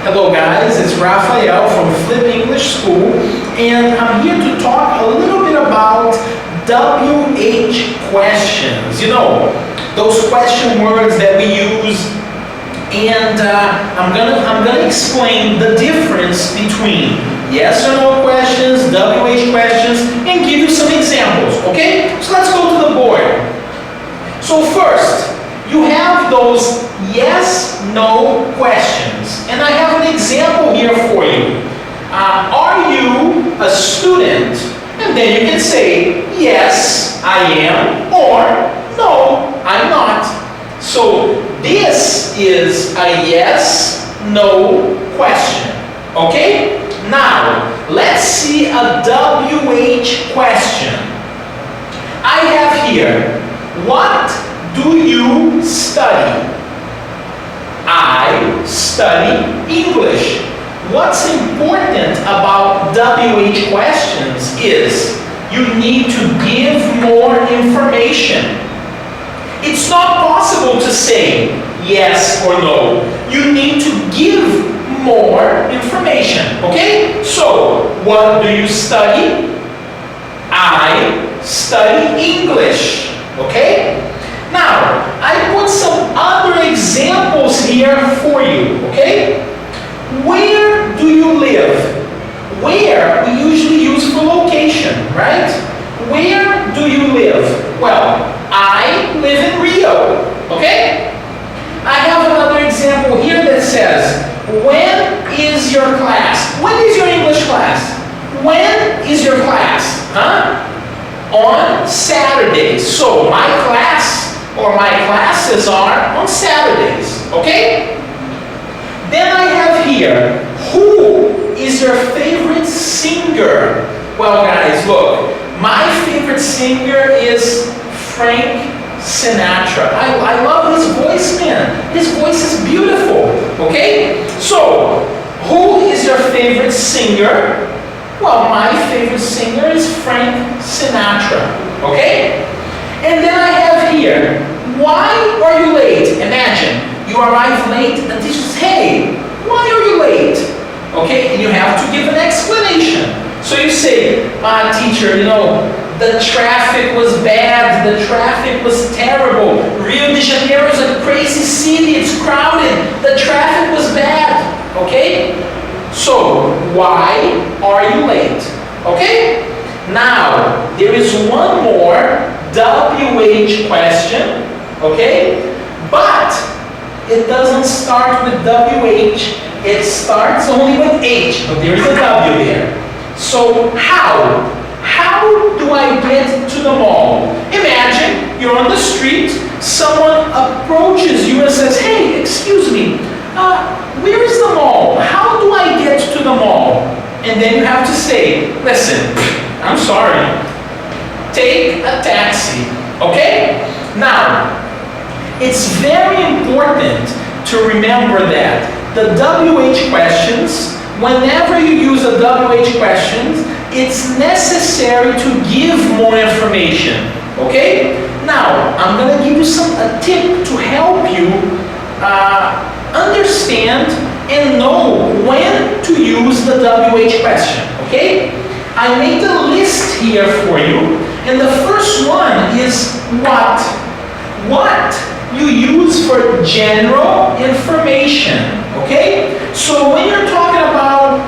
Hello guys, it's Rafael from Flip English School, and I'm here to talk a little bit about WH questions. You know, those question words that we use, and I'm gonna explain the difference between yes or no questions, WH questions, and give you some examples, okay? So let's go to the board. So first, you have those yes, no questions. And I have an example here for you. Are you a student? And then you can say, yes, I am, or no, I'm not. So this is a yes, no question. Okay? Now, let's see a WH question. I have here, what do you study? I study English. What's important about WH questions is you need to give more information. It's not possible to say yes or no. You need to give more information, okay? So, what do you study? I study English, okay? Now, I put some other examples here for you, okay? Where do you live? Where we usually use for location, right? Where do you live? Well, I live in Rio, okay? I have another example here that says, when is your class? When is your English class? When is your class? On Saturdays. So my class or my classes are on Saturdays, okay? Then I have here, who is your favorite singer? Well guys, look, my favorite singer is Frank Sinatra. I love his voice, man. His voice is beautiful, okay? So, who is your favorite singer? Well, my favorite singer is Frank Sinatra, okay? And then I have here, why are you late? Imagine, you arrive late, and the teacher says, hey, why are you late? Okay, and you have to give an explanation. So you say, teacher, you know, the traffic was bad, the traffic was terrible. Rio de Janeiro is a crazy city, it's crowded, the traffic was bad, okay? So, why are you late? Okay? Now, there is one more WH question, okay? But it doesn't start with WH, it starts only with H, but there is a W there. So, how? How do I get to the mall? Imagine you're on the street, someone approaches you and says, hey, excuse me, where is the mall? How do I get to the mall? And then you have to say, listen, I'm sorry, take a taxi, okay? Now, it's very important to remember that the WH questions, whenever you use a WH question, it's necessary to give more information, okay? Now, I'm going to give you a tip to help you understand and know when to use the WH question, okay? I made a list here for you, and the first one is what. What you use for general information, okay? So when you're talking about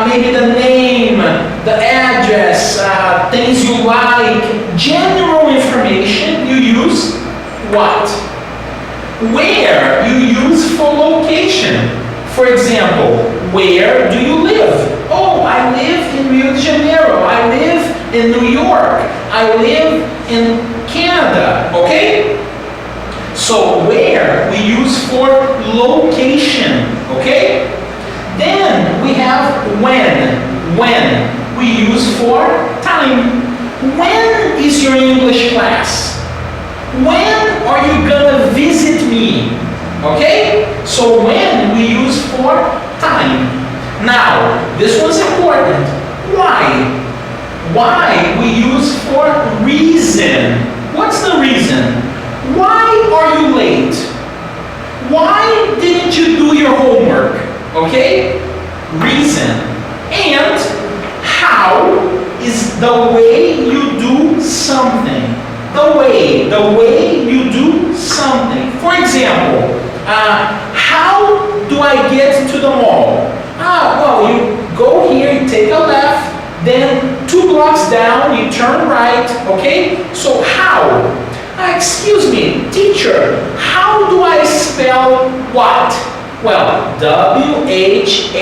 maybe the name, the address, things you like, general information, you use what. Where you use for location. For example, where do you live? Oh, I live in Rio de Janeiro. I live in New York. I live in Canada, okay? So where we use for location, okay? Then we have when. When we use for time. When is your English class? When are you gonna visit me? Okay? So when we use for time. Now, this one's important. Why? Why we use for reason. What's the reason? Why are you late? Why didn't you do your homework? Okay? way you do something. The way you do something. For example, how do I get to the mall? Well, you go here, you take a left, then 2 blocks down, you turn right, okay? So how? Excuse me, teacher, how do I spell what? Well, W-H-A-T,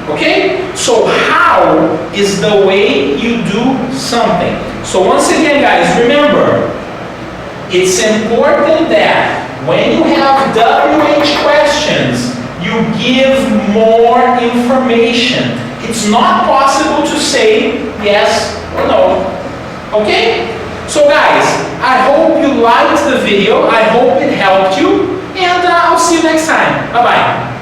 okay? So how is the way you do something. So once again, guys, remember, it's important that when you have WH questions, you give more information. It's not possible to say yes or no, okay? So guys, I hope you liked the video, I hope it helped you, and I'll see you next time. Bye-bye.